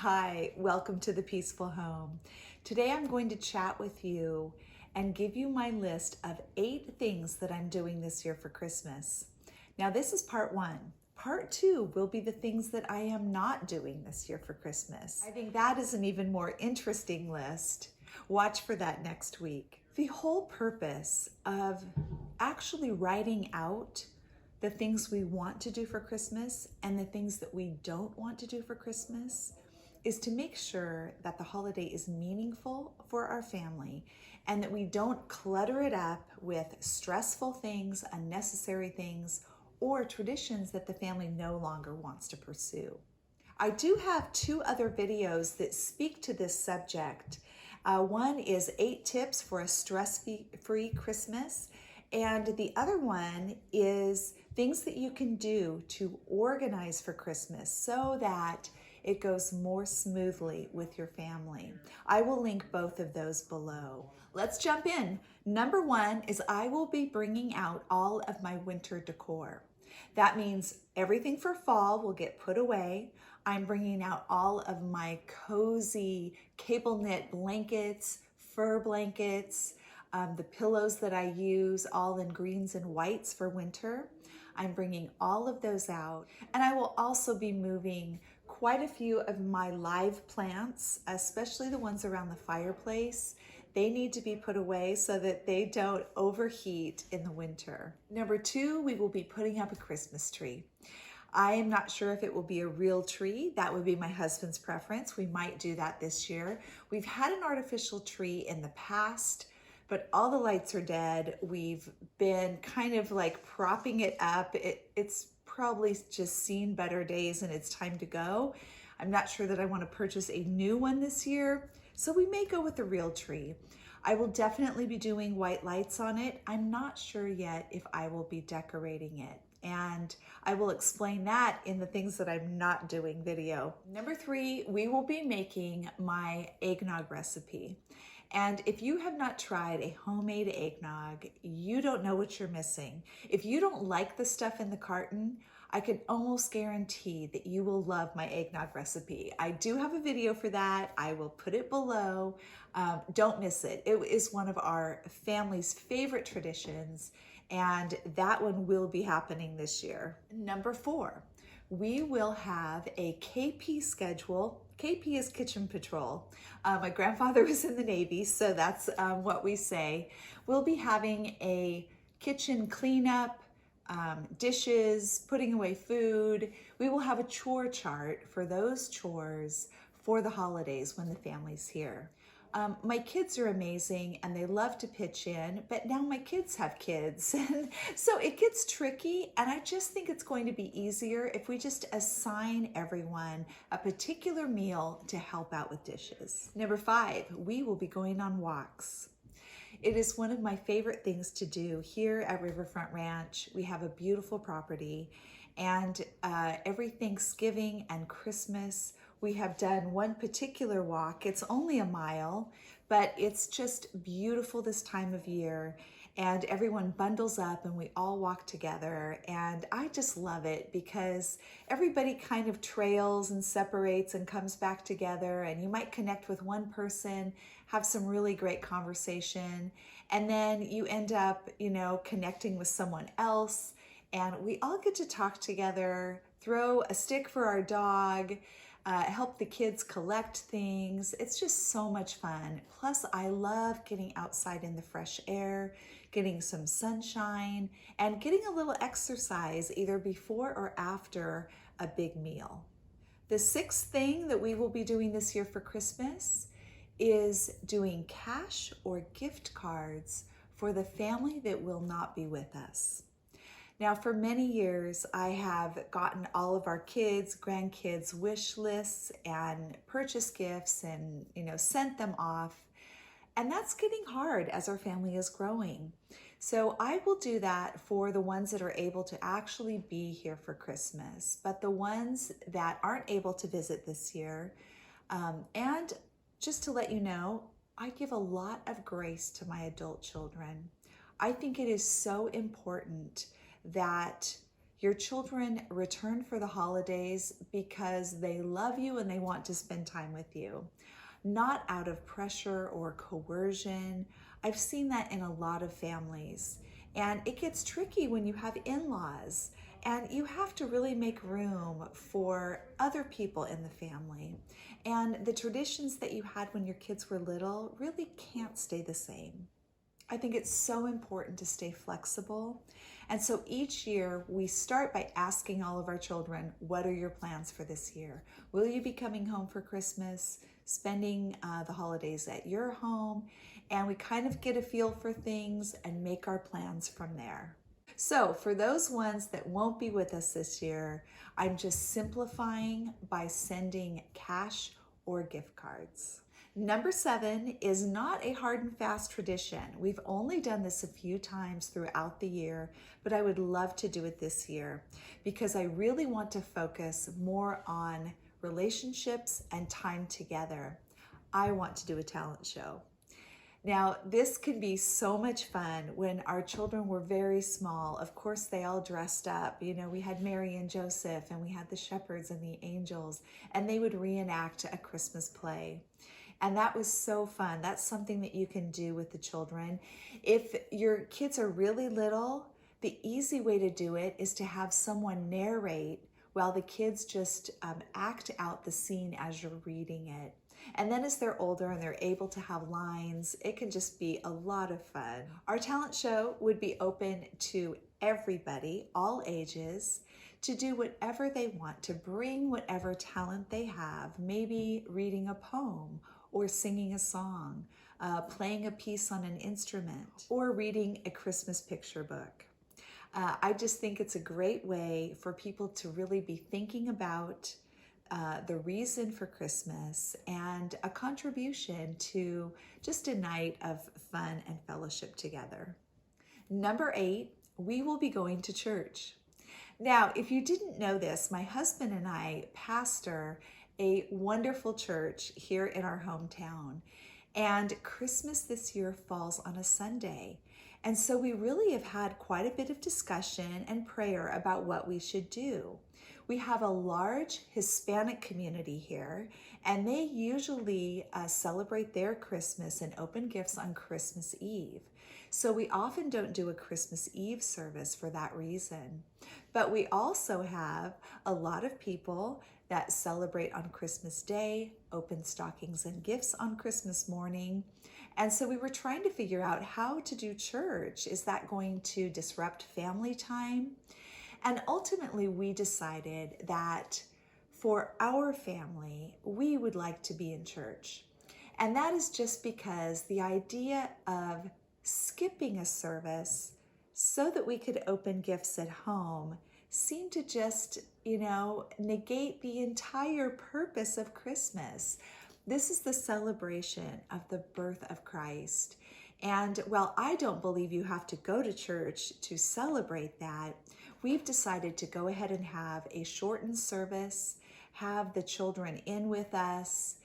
Hi, welcome to the Peaceful Home. Today I'm going to chat with you and give you my list of 8 things that I'm doing this year for Christmas. Now this is part 1. Part 2 will be the things that I am not doing this year for Christmas. I think that is an even more interesting list. Watch for that next week. The whole purpose of actually writing out the things we want to do for Christmas and the things that we don't want to do for Christmas is to make sure that the holiday is meaningful for our family and that we don't clutter it up with stressful things, unnecessary things, or traditions that the family no longer wants to pursue. I do have 2 other videos that speak to this subject. One is 8 tips for a stress-free Christmas, and the other one is things that you can do to organize for Christmas so that it goes more smoothly with your family. I will link both of those below. Let's jump in. Number 1 is I will be bringing out all of my winter decor. That means everything for fall will get put away. I'm bringing out all of my cozy cable knit blankets, fur blankets, the pillows that I use, all in greens and whites for winter. I'm bringing all of those out, and I will also be moving quite a few of my live plants, especially the ones around the fireplace. They need to be put away so that they don't overheat in the winter. Number 2, we will be putting up a Christmas tree. I am not sure if it will be a real tree. That would be my husband's preference. We might do that this year. We've had an artificial tree in the past, but all the lights are dead. We've been kind of like propping it up. It's probably just seen better days and it's time to go. I'm not sure that I want to purchase a new one this year, so we may go with the real tree. I will definitely be doing white lights on it. I'm not sure yet if I will be decorating it, and I will explain that in the things that I'm not doing video. Number 3, we will be making my eggnog recipe. And if you have not tried a homemade eggnog, you don't know what you're missing. If you don't like the stuff in the carton, I can almost guarantee that you will love my eggnog recipe. I do have a video for that. I will put it below. Don't miss it. It is one of our family's favorite traditions, and that one will be happening this year. Number 4, we will have a KP schedule. KP is Kitchen Patrol. My grandfather was in the Navy, so that's what we say. We'll be having a kitchen cleanup, dishes, putting away food. We will have a chore chart for those chores for the holidays when the family's here. My kids are amazing and they love to pitch in, but now my kids have kids, and so it gets tricky, and I just think it's going to be easier if we just assign everyone a particular meal to help out with dishes. Number 5, we will be going on walks. It is one of my favorite things to do here at Riverfront Ranch. We have a beautiful property, and every Thanksgiving and Christmas, we have done one particular walk. It's only a mile, but it's just beautiful this time of year, and everyone bundles up and we all walk together, and I just love it because everybody kind of trails and separates and comes back together, and you might connect with one person, have some really great conversation, and then you end up, connecting with someone else, and we all get to talk together, throw a stick for our dog, help the kids collect things. It's just so much fun. Plus, I love getting outside in the fresh air, getting some sunshine, and getting a little exercise either before or after a big meal. The 6th thing that we will be doing this year for Christmas is doing cash or gift cards for the family that will not be with us. Now, for many years, I have gotten all of our kids, grandkids wish lists and purchase gifts and, sent them off. And that's getting hard as our family is growing. So I will do that for the ones that are able to actually be here for Christmas. But the ones that aren't able to visit this year, and just to let you know, I give a lot of grace to my adult children. I think it is so important that Your children return for the holidays because they love you and they want to spend time with you, not out of pressure or coercion. I've seen that in a lot of families. And it gets tricky when you have in-laws, and you have to really make room for other people in the family. And the traditions that you had when your kids were little really can't stay the same. I think it's so important to stay flexible. And so each year we start by asking all of our children, what are your plans for this year? Will you be coming home for Christmas, spending the holidays at your home? And we kind of get a feel for things and make our plans from there. So for those ones that won't be with us this year, I'm just simplifying by sending cash or gift cards. Number 7 is not a hard and fast tradition. We've only done this a few times throughout the year, but I would love to do it this year because I really want to focus more on relationships and time together. I want to do a talent show. Now, this can be so much fun. When our children were very small, of course, they all dressed up. You know, we had Mary and Joseph, and we had the shepherds and the angels, and they would reenact a Christmas play. And that was so fun. That's something that you can do with the children. If your kids are really little, the easy way to do it is to have someone narrate while the kids just act out the scene as you're reading it. And then as they're older and they're able to have lines, it can just be a lot of fun. Our talent show would be open to everybody, all ages, to do whatever they want, to bring whatever talent they have, maybe reading a poem or singing a song, playing a piece on an instrument, or reading a Christmas picture book. I just think it's a great way for people to really be thinking about the reason for Christmas and a contribution to just a night of fun and fellowship together. Number 8, we will be going to church. Now, if you didn't know this, my husband and I pastor a wonderful church here in our hometown, and Christmas this year falls on a Sunday. And so we really have had quite a bit of discussion and prayer about what we should do. We have a large Hispanic community here, and they usually celebrate their Christmas and open gifts on Christmas Eve. So we often don't do a Christmas Eve service for that reason. But we also have a lot of people that celebrate on Christmas Day, open stockings and gifts on Christmas morning. And so we were trying to figure out how to do church. Is that going to disrupt family time? And ultimately, we decided that for our family, we would like to be in church. And that is just because the idea of skipping a service so that we could open gifts at home seemed to just, negate the entire purpose of Christmas. This is the celebration of the birth of Christ. And while I don't believe you have to go to church to celebrate that, we've decided to go ahead and have a shortened service, have the children in with us,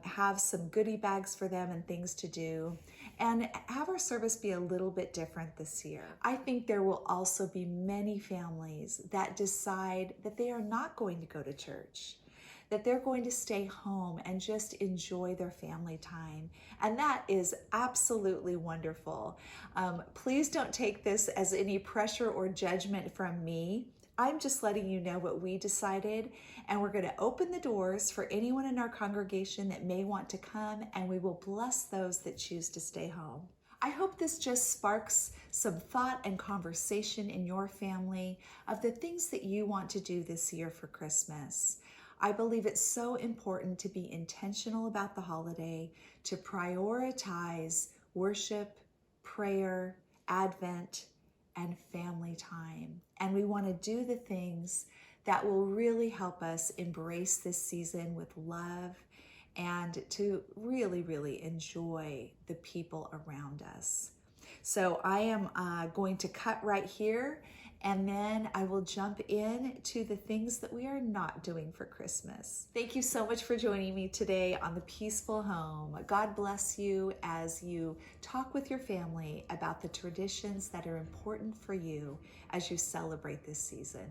have some goodie bags for them and things to do, and have our service be a little bit different this year. I think there will also be many families that decide that they are not going to go to church, that they're going to stay home and just enjoy their family time. And that is absolutely wonderful. Please don't take this as any pressure or judgment from me. I'm just letting you know what we decided, and we're going to open the doors for anyone in our congregation that may want to come, and we will bless those that choose to stay home. I hope this just sparks some thought and conversation in your family of the things that you want to do this year for Christmas. I believe it's so important to be intentional about the holiday, to prioritize worship, prayer, Advent, and family time. And we want to do the things that will really help us embrace this season with love and to really, really enjoy the people around us. So I am going to cut right here and then I will jump in to the things that we are not doing for Christmas. Thank you so much for joining me today on The Peaceful Home. God bless you as you talk with your family about the traditions that are important for you as you celebrate this season.